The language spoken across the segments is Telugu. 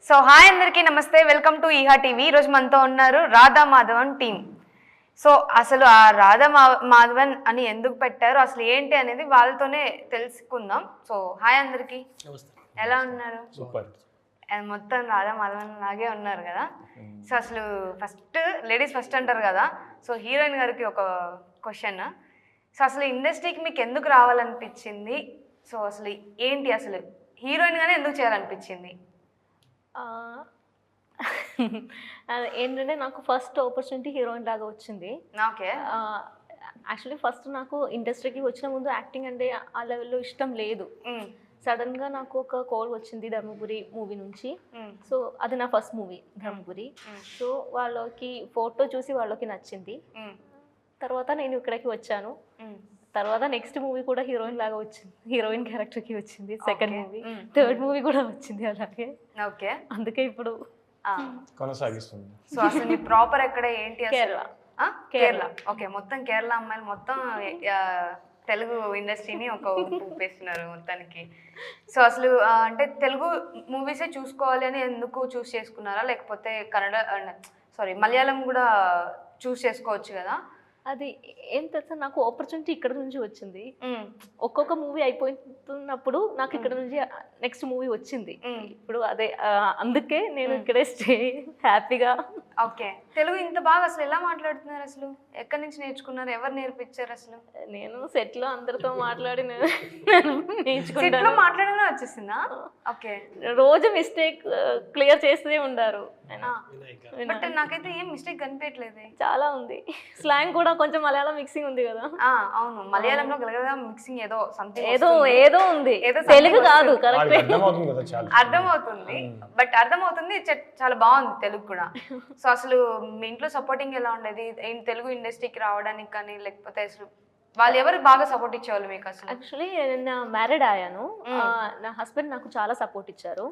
సో హాయ్ అందరికీ నమస్తే, వెల్కమ్ టు ఈహా టీవీ. ఈరోజు మనతో ఉన్నారు రాధా మాధవన్ టీమ్. సో అసలు ఆ రాధా మాధవన్ అని ఎందుకు పెట్టారు, అసలు ఏంటి అనేది వాళ్ళతోనే తెలుసుకుందాం. సో హాయ్ అందరికీ, ఎలా ఉన్నారు? సూపర్. మొత్తం రాధా మాధవన్ లాగే ఉన్నారు కదా. సో అసలు ఫస్ట్ లేడీస్ ఫస్ట్ అంటారు కదా. సో హీరోయిన్ గారికి ఒక క్వశ్చన్. సో అసలు ఇండస్ట్రీకి మీకు ఎందుకు రావాలనిపించింది? సో అసలు ఏంటి, అసలు హీరోయిన్గానే ఎందుకు చేయాలనిపించింది? ఏంటంటే నాకు ఫస్ట్ ఆపర్చునిటీ హీరోయిన్ లాగా వచ్చింది. ఓకే. యాక్చువల్లీ ఫస్ట్ నాకు ఇండస్ట్రీకి వచ్చిన ముందు యాక్టింగ్ అంటే ఆ లెవెల్లో ఇష్టం లేదు. సడన్గా నాకు ఒక కాల్ వచ్చింది ధర్మపురి మూవీ నుంచి. సో అది నా ఫస్ట్ మూవీ ధర్మపురి. సో వాళ్ళకి ఫోటో చూసి వాళ్ళకి నచ్చింది. తర్వాత నేను ఇక్కడికి వచ్చాను. తర్వాత నెక్స్ట్ మూవీ కూడా హీరోయిన్ లాగా వచ్చింది, హీరోయిన్ క్యారెక్టర్కి వచ్చింది. సెకండ్ మూవీ, థర్డ్ మూవీ కూడా వచ్చింది అలాగే. ఓకే, అందుకే ఇప్పుడు కొనసాగిస్తుంది. సో అసలు మీ ప్రాపర్ ఎక్కడ ఏంటి? కేరళ. కేరళ. ఓకే, మొత్తం కేరళ అమ్మాయిలు మొత్తం తెలుగు ఇండస్ట్రీని ఒక ఊపేస్తున్నారు మొత్తానికి. సో అసలు అంటే తెలుగు మూవీసే చూసుకోవాలి అని ఎందుకు చూస్ చేసుకున్నారా, లేకపోతే మలయాళం కూడా చూస్ చేసుకోవచ్చు కదా? అది ఏం తెలుసా, నాకు ఆపర్చునిటీ ఇక్కడ నుంచి వచ్చింది. ఒక్కొక్క మూవీ అయిపోతున్నప్పుడు నాకు ఇక్కడ నుంచి నెక్స్ట్ మూవీ వచ్చింది. ఇప్పుడు అదే అందుకే నేను ఇక్కడే స్టే హ్యాపీగా. ఓకే, తెలుగు ఇంత బాగా అసలు ఎలా మాట్లాడుతున్నారు? అసలు ఎక్కడి నుంచి నేర్చుకున్నారు, ఎవరు నేర్పించారు? అసలు నేను సెట్ లో అందరితో మాట్లాడి నేర్చుకుంటాను. మాట్లాడగానే వచ్చేసిందా? ఓకే, రోజు మిస్టేక్ క్లియర్ చేస్తూనే ఉండారు. బట్ నాకైతే ఏం మిస్టేక్ కనిపించట్లేదు. చాలా ఉంది. స్లాంగ్ కూడా కొంచెం మలయాళం మిక్సింగ్ ఉంది కదా. అవును, మలయాళంలో గలగల మిక్సింగ్ ఏదో సంథింగ్ ఏదో ఉంది, తెలుగు కాదు. కరెక్ట్, అర్థమవుతుంది. బట్ అర్థమవుతుంది, చాలా బాగుంది తెలుగు కూడా. సో అసలు మీ ఇంట్లో సపోర్టింగ్ ఎలా ఉండేది తెలుగు ఇండస్ట్రీకి రావడానికి కానీ, లేకపోతే అసలు వాళ్ళు ఎవరు బాగా సపోర్ట్ ఇచ్చేవాళ్ళు మీకు? అసలు యాక్చువల్లీ నేను మ్యారీడ్ అయ్యాను. నా హస్బెండ్ నాకు చాలా సపోర్ట్ ఇచ్చారు.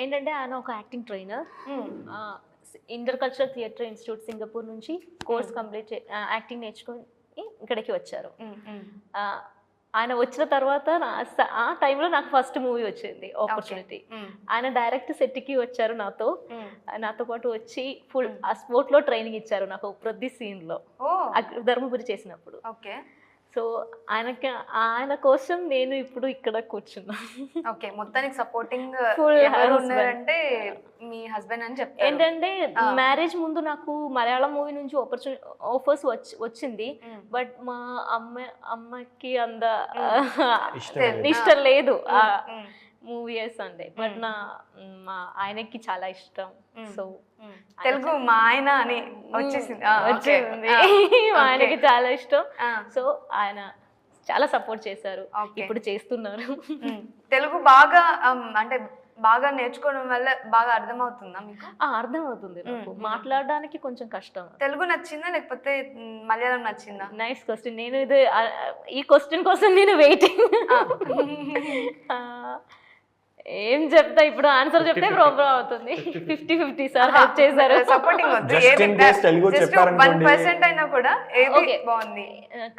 ఏంటంటే ఆయన ఒక acting trainer, inter cultural theatre institute Singapore నుంచి కోర్స్ కంప్లీట్ యాక్టింగ్ నేర్చుకొని ఇక్కడికి వచ్చారు. ఆయన వచ్చిన తర్వాత ఆ టైంలో నాకు ఫస్ట్ మూవీ వచ్చింది ఆపర్చునిటీ. ఆయన డైరెక్ట్ సెట్కి వచ్చారు నాతో పాటు వచ్చి ఫుల్ ఆ స్పోర్ట్ లో ట్రైనింగ్ ఇచ్చారు నాకు ప్రతి సీన్ లో ధర్మపురి చేసినప్పుడు. ఓకే, సో ఆయన కోసం నేను ఇప్పుడు ఇక్కడ కూర్చున్నా. ఓకే, మొత్తానికి సపోర్టింగ్ ఉన్నారంటే మీ హస్బెండ్ అని చెప్తారు. ఏంటంటే మ్యారేజ్ ముందు నాకు మలయాళం మూవీ నుంచి ఆఫర్స్ వచ్చింది. బట్ మా అమ్మకి అంత ఇష్టం లేదు ఆ మూవీస్ అంటే. బట్ మా ఆయనకి చాలా ఇష్టం. సో తెలుగు మా ఆయన అని వచ్చేసింది. మా ఆయనకి చాలా ఇష్టం. సో ఆయన చాలా సపోర్ట్ చేశారు, ఇప్పుడు చేస్తున్నారు. తెలుగు బాగా అంటే బాగా నేర్చుకోవడం వల్ల బాగా అర్థమవుతుందా మీకు? అర్థమవుతుంది. నాకు మాట్లాడడానికి కొంచెం కష్టం. తెలుగు నచ్చిందా లేకపోతే మలయాళం నచ్చిందా? Nice question. నేను ఈ క్వశ్చన్ కోసం నేను వెయిటింగ్. ఏం చెప్తా, ఇప్పుడు ఆన్సర్ చెప్తే ప్రాబ్లం అవుతుంది. 50-50 సార్ హెల్ప్ చేశారు. సపోర్టింగ్ వద్దు, 1% అయినా కూడా ఏది బాగుంది.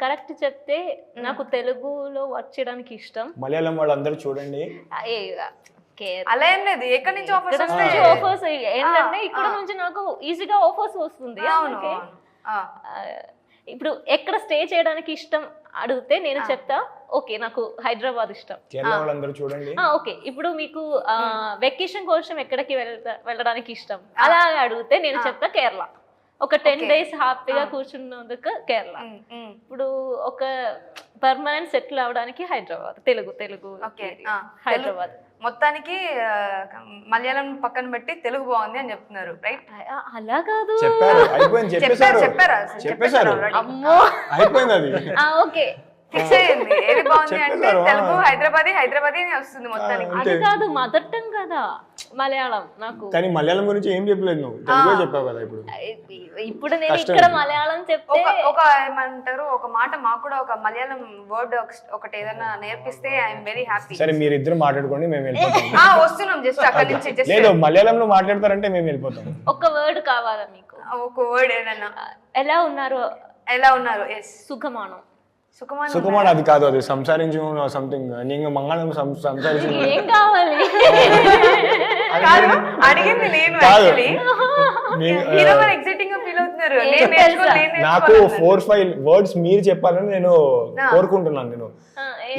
కరెక్ట్ చెప్తే నాకు తెలుగులో వర్క్ చేయడానికి ఇష్టం. మలయాళం వాళ్ళందరూ చూడండి, అలా ఏం లేదు, ఎక్కడి నుంచి ఆఫర్స్ ఏంటంటే ఇక్కడ నుంచి నాకు ఈజీగా ఆఫర్స్ వస్తుంది. ఇప్పుడు ఎక్కడ స్టే చేయడానికి ఇష్టం అడిగితే నేను చెప్తా ఓకే నాకు హైదరాబాద్ ఇష్టం. ఓకే, ఇప్పుడు మీకు వెకేషన్ కోసం ఎక్కడికి వెళ్ళడానికి ఇష్టం అలా అడిగితే నేను చెప్తా కేరళ. ఒక 10 days హ్యాపీగా కూర్చున్నందుకు కేరళ. ఇప్పుడు ఒక పర్మనెంట్ సెటిల్ అవడానికి హైదరాబాద్. తెలుగు హైదరాబాద్. మొత్తానికి మలయాళం పక్కన పెట్టి తెలుగు బాగుంది అని చెప్తున్నారు, రైట్? అలా కాదు, చెప్పారా? అమ్మో, ఓకే ఫిక్స్ అయ్యింది. ఏది బాగుంది అంటే తెలుగు హైదరాబాదీ అని వస్తుంది మొత్తానికి. అది కాదు, మదర్ టంగ్ కదా మలయాళం నాకు. కానీ మలయాళం గురించి ఏం చెప్పలేదు నువ్వు, తెలుగు చెప్పావు కదా. ఇప్పుడు నేను ఇక్కడ మలయాళం చెప్తే ఒక ఏమంటారు, ఒక మాట మాకు కూడా ఒక మలయాళం వర్డ్ ఒకటి ఏదైనా నేర్పిస్తే ఐఎమ్ వెరీ హ్యాపీ. సరే, మీరు ఇద్దరు మాట్లాడుకోండి, మేము వెళ్ళిపోతాం. వస్తున్నాం జస్ట్ అక్కడి నుంచి. లేదు, మలయాళంలో మాట్లాడతారంటే మేము వెళ్ళిపోతాం. ఒక వర్డ్ కావాలా మీకు? ఒక వర్డ్ ఏదైనా. ఎలా ఉన్నారు? సుఖమానం. సుకుమార్ అది కాదు, అది సంసారించు సంథింగ్ నీకు మంగళం సంసారించు ఏం కావాలి అడిగింది నేను కాదు. actually. హీరో గారు ఎక్సైటింగ్ గా ఫీల్ అవుతున్నారు. నేను నేర్చుకోవాలి. 4-5 వర్డ్స్ మీరు చెప్పాలని నేను కోరుకుంటున్నాను. నేను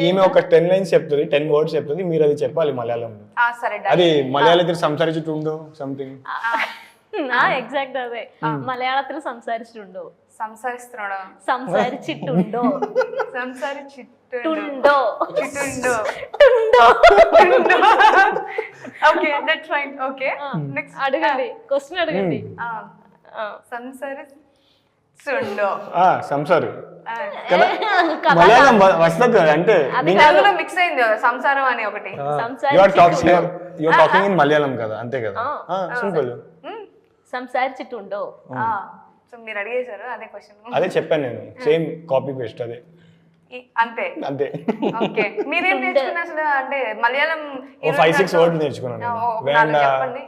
ఈమె ఒక 10 లైన్స్ చెప్తుంది, 10 వర్డ్స్ చెప్తుంది, మీరు అది చెప్పాలి మలయాళంలో. సరే అది మలయాళത്തിൽ సంసారించుండో సంథింగ్. ఎగ్జాక్ట్ అదే మలయాళത്തിൽ സംസാരിച്ചിട്ടുണ്ടോ సంసారిస్తున్నాడా സംസാരിച്ചിട്ടുണ്ടോ సంసారిచిట్టుണ്ടో okay that's fine. Okay next అడగండి క్వశ్చన్ అడగండి సంసారిస్తుండో సంసారు కదా మలయాళం వస్తుంది కదా, అంటే తెలుగులో మిక్స్ అయింది సంసారం అని ఒకటి. యువర్ టాకింగ్ ఇన్ మలయాళం కదా, అంతే కదా, సింపుల్. సంసారిచిట్టుണ്ടో సో మీరు అడిగేశారు అదే క్వశ్చన్. అదే చెప్పాను నేను, సేమ్ కాపీ పేస్ట్ అదే అంతే అంతే. ఓకే మీరేం నేర్చుకున్నా అసలు? అంటే మలయాళం 5-6 వర్డ్స్ నేర్చుకున్నాను. చెప్పండి.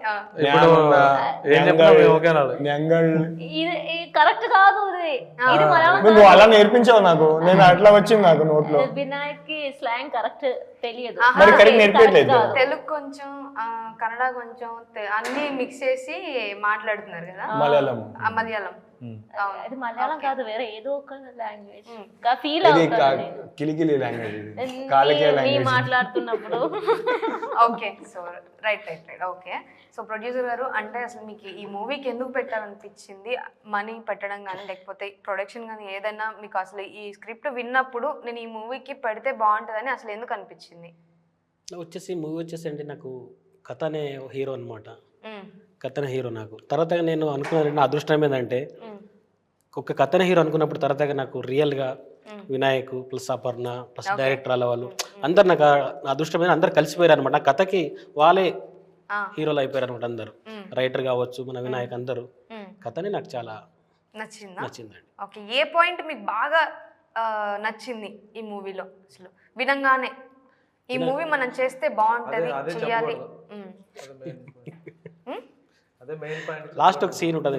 ఇది కరెక్ట్ కాదు, ఇది మలయాళం నువ్వు అలా నేర్పించావు నాకు, నేను అట్లా వచ్చింది నాకు నోట్లో. వినాయక్ కి స్లాంగ్ కరెక్ట్ తెలియదు, మరి కరెక్ట్ నేర్పించలేదు. తెలుగు కొంచెం కన్నడ కొంచెం అన్ని మిక్స్ చేసి మాట్లాడుతున్నారు కదా మలయాళం. మలయాళం అది మలయాళం కాదు, వేరే ఏదో ఒక లాంగ్వేజ్ ఫీల్ ఇది అవుతాను కిలికిలి లాంగ్వేజ్, ఇది కాలకే లాంగ్వేజ్ మాట్లాడుతున్నప్పుడు. Okay so right. Okay so producer గారు, అంటే అసలు మీకు ఈ మూవీకి ఎందుకు పెట్టాలనిపించింది? మనీ పెట్టడం కానీ లేకపోతే ప్రొడక్షన్ కానీ ఏదైనా మీకు అసలు ఈ స్క్రిప్ట్ విన్నప్పుడు నేను ఈ మూవీకి పెడితే బాగుంటుందని అసలు ఎందుకు అనిపించింది? మూవీ వచ్చేసి అంటే నాకు కథ అనే హీరో అనమాట. కథన హీరో నాకు తర్వాత నేను అనుకున్న నా అదృష్టం ఏంటంటే ఒక కథన హీరో అనుకున్నప్పుడు తర్వాత నాకు రియల్గా Vinayak plus Aparna plus director అలా వాళ్ళు అందరు నాకు అదృష్టమైన అందరు కలిసిపోయారు అనమాట. నా కథకి వాళ్ళే హీరోలు అయిపోయారు అనమాట అందరు, రైటర్ కావచ్చు మన వినాయక్ అందరూ. కథని నాకు చాలా నచ్చిందండి. ఓకే ఏ పాయింట్ మీకు బాగా నచ్చింది ఈ మూవీలో? అసలు వినంగానే ఈ మూవీ మనం చేస్తే బాగుంటది చేయాలి. లాస్ట్ ఒక సీన్ ఉంటుంది,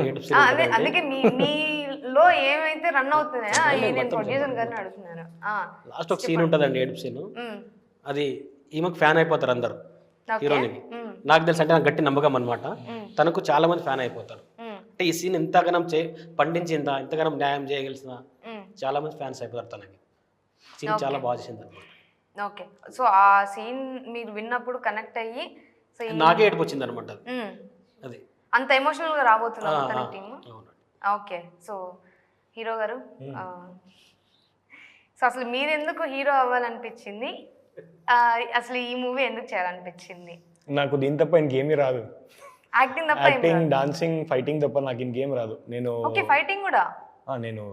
అందుకే మీలో ఏమైతే రన్ అవుతుందో నేను ప్రొడ్యూసర్ గారిని అడుగుతున్నాను. లాస్ట్ ఒక సీన్ ఉంటుందండి, ఏడుపు సీన్. అది ఈమెకు ఫ్యాన్ అయిపోతారు అందరు హీరోనికి. నాకు తెలుసు అంటే నాకు గట్టి నమ్మకం అనమాట, తనకు చాలా మంది ఫ్యాన్ అయిపోతారు. అంటే ఈ సీన్ ఎంతగానం పండించిందా, ఎంతగానం న్యాయం చేయగలిసిన చాలా మంది ఫ్యాన్స్ అయిపోతారు తనకి. సీన్ చాలా బాగా చేసింది అనమాట. ఓకే సో ఆ సీన్ మీరు విన్నప్పుడు కనెక్ట్ అయ్యి నాకే ఏడుపు వచ్చింది అనమాట. అది అంత ఎమోషనల్ గా రాబోతున్నారు టీమ్. ఓకే సో హీరో గారు, సో అసలు మీరు ఎందుకు హీరో అవ్వాలనిపించింది? అసలు ఈ మూవీ ఎందుకు చేయాలనిపించింది? నాకు దీని తప్ప ఇంకేమీ రాదు. యాక్టింగ్ తప్ప? యాక్టింగ్, డాన్సింగ్, ఫైటింగ్ తప్ప నాకు ఇంకేం రాదు. నేను ఓకే ఫైటింగ్ కూడా నేను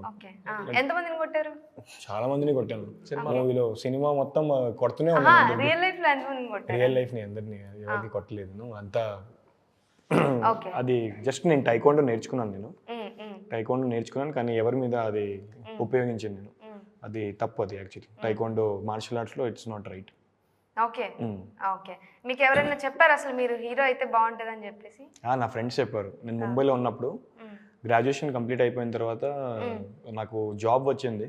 ఎంతమందిని కొట్టారు? చాలా మందిని కొట్టాను మూవీలో. సినిమా మొత్తం కొడుతూనే ఉన్నాను. రియల్ లైఫ్ లో ఎంతమందిని కొట్టారు? రియల్ లైఫ్ ని అందరినీ ఎవరికి కొట్టలేదు అంతా. అది జస్ట్ నేను టైకోండో నేర్చుకున్నాను. నేను టైకోండో నేర్చుకున్నాను కానీ ఎవరి మీద అది ఉపయోగించింది నేను, అది తప్పు. అది యాక్చువల్లీ టైకోండో మార్షల్ ఆర్ట్స్ లో it's not right. Okay okay మీకు ఎవరైనా చెప్పారు అసలు మీరు హీరో అయితే బాగుంటుంది అని చెప్పేసి? నా ఫ్రెండ్స్ చెప్పారు. నేను ముంబైలో ఉన్నప్పుడు గ్రాడ్యుయేషన్ కంప్లీట్ అయిపోయిన తర్వాత నాకు జాబ్ వచ్చింది.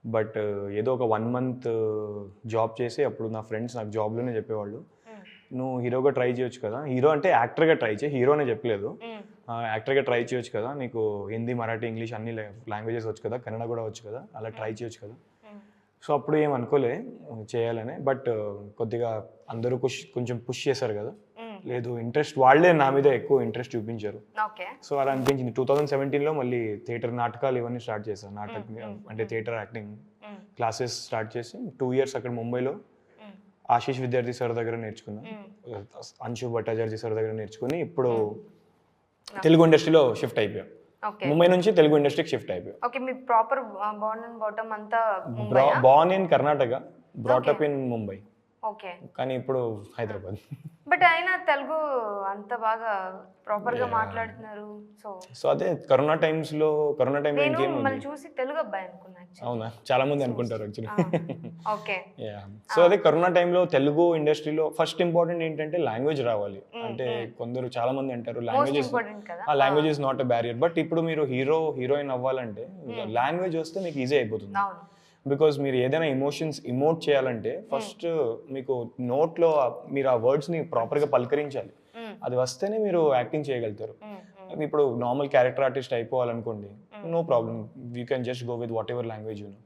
బట్ ఏదో ఒక 1 month జాబ్ చేసి అప్పుడు నా ఫ్రెండ్స్ నాకు జాబ్లోనే చెప్పేవాళ్ళు, నువ్వు హీరోగా ట్రై చేయొచ్చు కదా, హీరో అంటే యాక్టర్గా ట్రై చేయి, హీరోనే చెప్పలేదు, యాక్టర్గా ట్రై చేయొచ్చు కదా, నీకు హిందీ, మరాఠీ, ఇంగ్లీష్ అన్ని లాంగ్వేజెస్ వచ్చు కదా, కన్నడ కూడా వచ్చు కదా, అలా ట్రై చేయొచ్చు కదా. సో అప్పుడు ఏం అనుకోలే చేయాలని. బట్ కొద్దిగా అందరూ కొంచెం పుష్ చేశారు కదా, లేదు ఇంట్రెస్ట్, వాళ్ళే నా మీద ఎక్కువ ఇంట్రెస్ట్ చూపించారు. సో అలా అనిపించింది. 2017లో మళ్ళీ థియేటర్ నాటకాలు ఇవన్నీ స్టార్ట్ చేశాను. అంటే థియేటర్ యాక్టింగ్ క్లాసెస్ స్టార్ట్ చేసి 2 years అక్కడ ముంబైలో ఆశీష్ విద్యార్థి సార్ దగ్గర నేర్చుకున్నా, అంశు భట్టాచార్య సార్ దగ్గర నేర్చుకుని ఇప్పుడు తెలుగు ఇండస్ట్రీలో షిఫ్ట్ అయిపోయా. ముంబై నుంచి తెలుగు ఇండస్ట్రీకి షిఫ్ట్ అయిపోయా. ఓకే మీ ప్రాపర్ బోర్న్ అండ్ బాటమ్ అంతా born in Karnataka, brought up in Mumbai. Okay కానీ ఇప్పుడు హైదరాబాద్. బట్ అయినా తెలుగు అంత బాగా ప్రాపర్ గా మాట్లాడుతున్నారు. సో అదే కరోనా టైంలో నేను మిమ్మల్ని చూసి తెలుగు అబ్బాయి అనుకున్నా. అవునా, చాలా మంది అనుకుంటారు యాక్చువల్లీ. ఓకే సో అదే కరోనా టైంలో తెలుగు ఇండస్ట్రీలో ఫస్ట్ ఇంపార్టెంట్ ఏంటంటే లాంగ్వేజ్ రావాలి. అంటే కొందరు చాలా మంది అంటారు language is not a barrier. But ఇప్పుడు మీరు హీరోయిన్ అవ్వాలంటే లాంగ్వేజ్ వస్తే మీకు ఈజీ అయిపోతుంది. బికాజ్ మీరు ఏదైనా ఎమోషన్స్ ఇమోట్ చేయాలంటే ఫస్ట్ మీకు నోట్లో మీరు ఆ వర్డ్స్ని ప్రాపర్గా పలకరించాలి. అది వస్తేనే మీరు యాక్టింగ్ చేయగలుగుతారు. ఇప్పుడు నార్మల్ క్యారెక్టర్ ఆర్టిస్ట్ అయిపోవాలనుకోండి, no problem, you can just go with whatever language you know.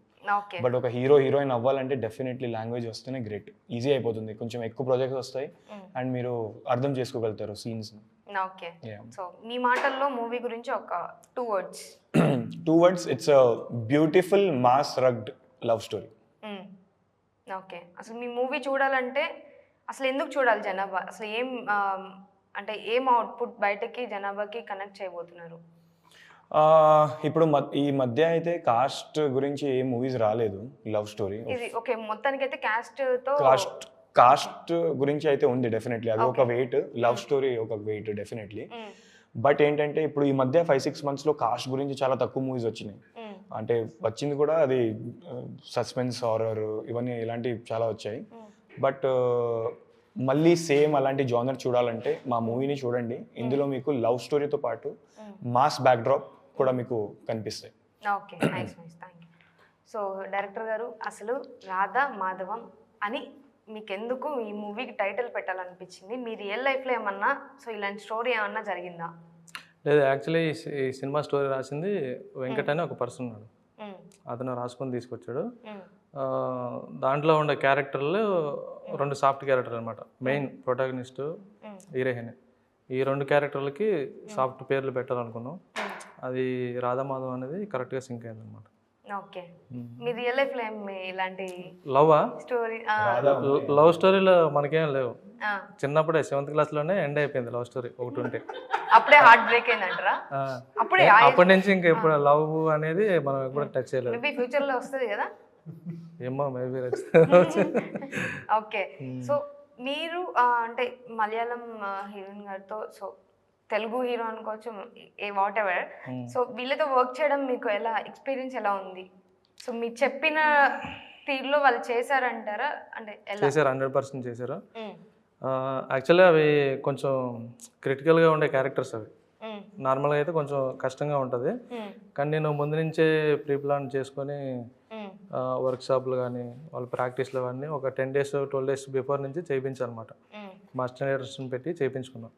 But ఒక హీరోయిన్ అవ్వాలంటే డెఫినెట్లీ లాంగ్వేజ్ వస్తేనే గ్రేట్, ఈజీ అయిపోతుంది, కొంచెం ఎక్కువ ప్రాజెక్ట్స్ వస్తాయి అండ్ మీరు అర్థం చేసుకోగలుగుతారు సీన్స్ని. ఓకే, సో మీ మాటల్లో మూవీ గురించి ఒక 2 words. 2 words, it's a beautiful mass rugged love story. Okay, అసలు మీ మూవీ చూడాలంటే అసలు ఎందుకు చూడాలి జనాభా? అసలు ఏం అంటే ఏం అవుట్పుట్ బయటకి జనాభాకి కనెక్ట్ చేయబోతున్నారు? ఇప్పుడు ఈ మధ్య అయితే కాస్ట్ గురించి ఏ మూవీస్ రాలేదు లవ్ స్టోరీ. ఇది ఓకే, మొత్తానికి అయితే కాస్ట్ గురించి అయితే ఉంది డెఫినెట్లీ, అది ఒక వెయిట్, లవ్ స్టోరీ ఒక వెయిట్ డెఫినెట్లీ. బట్ ఏంటంటే ఇప్పుడు ఈ మధ్య 5-6 monthsలో కాస్ట్ గురించి చాలా తక్కువ మూవీస్ వచ్చినాయి. అంటే వచ్చింది కూడా అది సస్పెన్స్, హారర్, ఇవన్నీ ఇలాంటివి చాలా వచ్చాయి. బట్ మళ్ళీ సేమ్ అలాంటి జానర్ చూడాలంటే మా మూవీని చూడండి. ఇందులో మీకు లవ్ స్టోరీతో పాటు మాస్ బ్యాక్డ్రాప్ కూడా మీకు కనిపిస్తాయి. Okay, nice, thank you. So director గారు, అసలు రాధా మాధవం అని మీకు ఎందుకు ఈ మూవీకి టైటిల్ పెట్టాలనిపించింది? మీ రియల్ లైఫ్లో ఏమన్నా సో ఇలాంటి స్టోరీ ఏమన్నా జరిగిందా? లేదు, యాక్చువల్లీ ఈ సినిమా స్టోరీ రాసింది వెంకట్ అని ఒక పర్సన్ ఉన్నాడు. అతను రాసుకొని తీసుకొచ్చాడు. దాంట్లో ఉండే క్యారెక్టర్లు 2 సాఫ్ట్ క్యారెక్టర్ అనమాట. మెయిన్ ప్రొటాగనిస్ట్, హీరోయిన్, ఈ 2 క్యారెక్టర్లకి సాఫ్ట్ పేర్లు పెట్టాలనుకున్నాం. అది రాధామాధవ్ అనేది కరెక్ట్గా సింక్ అయింది అనమాట. ఓకే, మీ రియల్ లైఫ్లో ఏం ఇలాంటి స్టోరీ? లవ్ స్టోరీలో మనకేం లేవు. చిన్నప్పుడే 7th క్లాస్లోనే ఎండ్ అయిపోయింది లవ్ స్టోరీ ఒకటి ఉంటే. అప్పుడే హార్ట్ బ్రేక్ అయిందంటారా? అప్పటి నుంచి ఇంకా ఎప్పుడు లవ్ అనేది మనం ఎప్పుడు టచ్ చేయలేదు. మేబీ ఫ్యూచర్లో వస్తుంది కదా, ఏమో మేబీ. ఓకే, సో మీరు అంటే మలయాళం హీరోయిన్ గారితో, సో తెలుగు హీరో అనుకోవచ్చు, వాట్ ఎవర్, సో వీళ్ళతో వర్క్ చేయడం మీకు ఎలా ఎక్స్పీరియన్స్ ఎలా ఉంది? సో మీరు చెప్పిన తీరులో వాళ్ళు చేశారంటారా? అంటే చేశారు, 100% చేశారు. యాక్చువల్లీ అవి కొంచెం క్రిటికల్గా ఉండే క్యారెక్టర్స్. అవి నార్మల్గా అయితే కొంచెం కష్టంగా ఉంటుంది, కానీ నేను ముందు నుంచే ప్రీ ప్లాన్ చేసుకొని వర్క్షాప్లు కానీ వాళ్ళ ప్రాక్టీస్లు కానీ ఒక 10 days 12 days బిఫోర్ నుంచి చేయించాలన్నమాట. మాస్టర్ డైరెక్టర్స్ని పెట్టి చేయించుకున్నాం.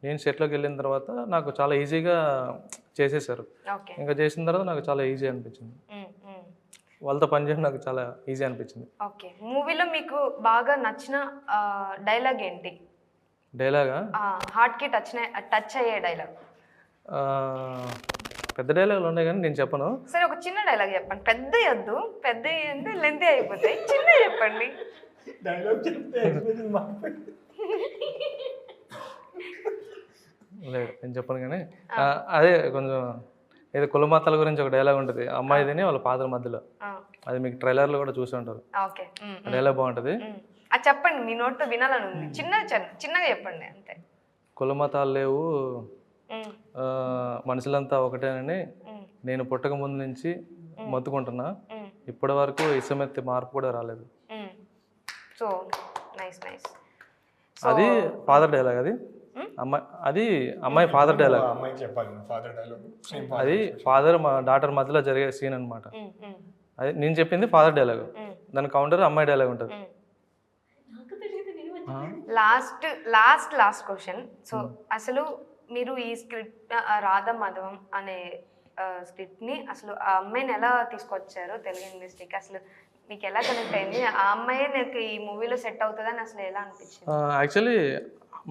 నేను సెట్లోకి వెళ్ళిన తర్వాత నాకు చాలా ఈజీగా చేసేసారు. ఇంకా చేసిన తర్వాత నాకు చాలా ఈజీ అనిపించింది. వాళ్ళతో పనిచేయడం నాకు చాలా ఈజీ అనిపించింది. ఓకే, మూవీలో మీకు బాగా నచ్చిన డైలాగ్ ఏంటి? డైలాగా? హార్ట్కి టచ్ అయ్యే డైలాగ్. పెద్ద డైలాగులు ఉన్నాయి కానీ నేను చెప్పను. సరే, ఒక చిన్న డైలాగ్ చెప్పండి. పెద్ద వద్దు, పెద్ద అంటే లెంతీ అయిపోతాయి, చిన్న చెప్పండి. లేదు, నేను చెప్పను కానీ అదే కొంచెం ఏదో కులమతాల గురించి ఒక డైలాగ్ ఉంటుంది, అమ్మాయిదిని వాళ్ళ ఫాదర్ మధ్యలో. అది మీకు ట్రైలర్లో కూడా చూసి ఉంటారు. డైలాగ్ బాగుంటుంది, అది చెప్పండి, మీ నోట్తో వినాలని ఉంది. చిన్నగా చెప్పండి అంతే. కులమతాలు లేవు, మనుషులంతా ఒకటేనని నేను పుట్టక ముందు నుంచి మొత్తుకుంటున్నా, ఇప్పటి వరకు ఇసమెత్తి మార్పు కూడా రాలేదు. So nice nice. అది ఫాదర్ డైలాగ్. అది అమ్మాయి ఫాదర్ డైలాగ్. అది ఫాదర్ మా డాటర్ మధ్యలో జరిగే సీన్ అనమాట. అది నేను చెప్పింది ఫాదర్ డైలాగ్, దాని కౌంటర్ అమ్మాయి డైలాగ్ ఉంటుంది. Last question. సో అసలు మీరు ఈ స్క్రిప్ట్ రాధా మాధవం అనే స్క్రిప్ట్ని అసలు ఆ అమ్మాయిని ఎలా తీసుకొచ్చారు తెలుగు ఇండస్ట్రీకి? అసలు మీకు ఎలా కనెక్ట్ అయింది? ఆ అమ్మాయి నాకు ఈ మూవీలో సెట్ అవుతుందని అసలు ఎలా అనిపించింది? యాక్చువల్లీ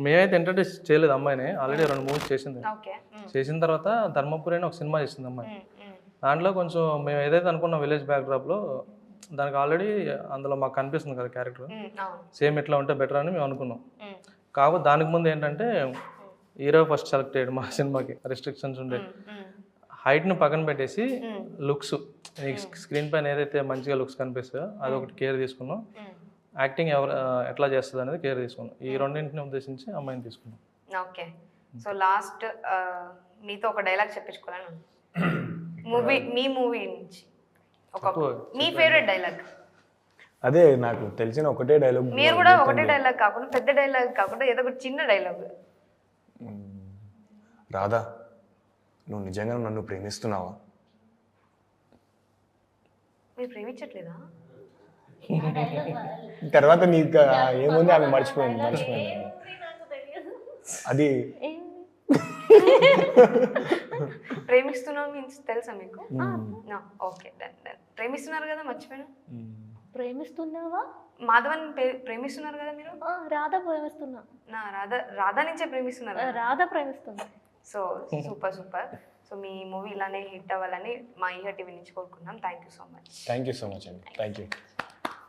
మేమైతే ఇంట్రడ్యూస్ చేయలేదు అమ్మాయిని, ఆల్రెడీ 2 movies చేసింది. చేసిన తర్వాత ధర్మపురి అని ఒక సినిమా చేసింది అమ్మాయి. దాంట్లో కొంచెం మేము ఏదైతే అనుకున్నాం విలేజ్ బ్యాక్డ్రాప్లో, దానికి ఆల్రెడీ అందులో మాకు కనిపిస్తుంది కదా క్యారెక్టర్, సేమ్ ఇట్లా ఉంటే బెటర్ అని మేము అనుకున్నాం. కాకపోతే దానికి ముందు ఏంటంటే హీరో ఫస్ట్ సెలెక్ట్ అయ్యాడు మా సినిమాకి, రెస్ట్రిక్షన్స్ ఉండే. హైట్ని పక్కన పెట్టేసి లుక్స్, స్క్రీన్ పైన ఏదైతే మంచిగా లుక్స్ కనిపిస్తాయో అదొకటి కేర్ తీసుకున్నాం. యాక్టింగ్ ఎట్లా చేస్తుంది అనేది కేర్ తీసుకున్నాం. ఈ రెండింటిని ఉద్దేశించి అమ్మాయిని తీసుకున్నాం. ఓకే, సో లాస్ట్ మీతో ఒక డైలాగ్ చెప్పించుకోవాలని మీ మూవీ నుంచి మీ ఫేవరెట్ డైలాగ్. అదే నాకు తెలిసిన ఒకటే డైలాగ్. మీరు కూడా ఒకటే డైలాగ్ కాకుండా, పెద్ద డైలాగ్ కాకుండా ఏదో ఒక చిన్న డైలాగ్. మీరు ప్రేమించట్లేదా? తర్వాత నీకు ఏముంది ఆమె మర్చిపోయింది అది. ప్రేమిస్తున్నాం మీన్స్ తెలుసా మీకు? Okay done done. ప్రేమిస్తున్నారు కదా, మర్చిపోయాను. ప్రేమిస్తున్నావా? మాధవన్ ప్రేమిస్తున్నారు కదా మీరు? రాధా ప్రేమిస్తున్నా. రాధా నుంచే ప్రేమిస్తున్నారు. రాధా ప్రేమిస్తున్నా. So super super. సో మీ మూవీ ఇలానే హిట్ అవ్వాలని మా ఈహ టీవీ నుంచి కోరుకుంటున్నాం. Thank you so much. Thank you so much అండి. Thank you.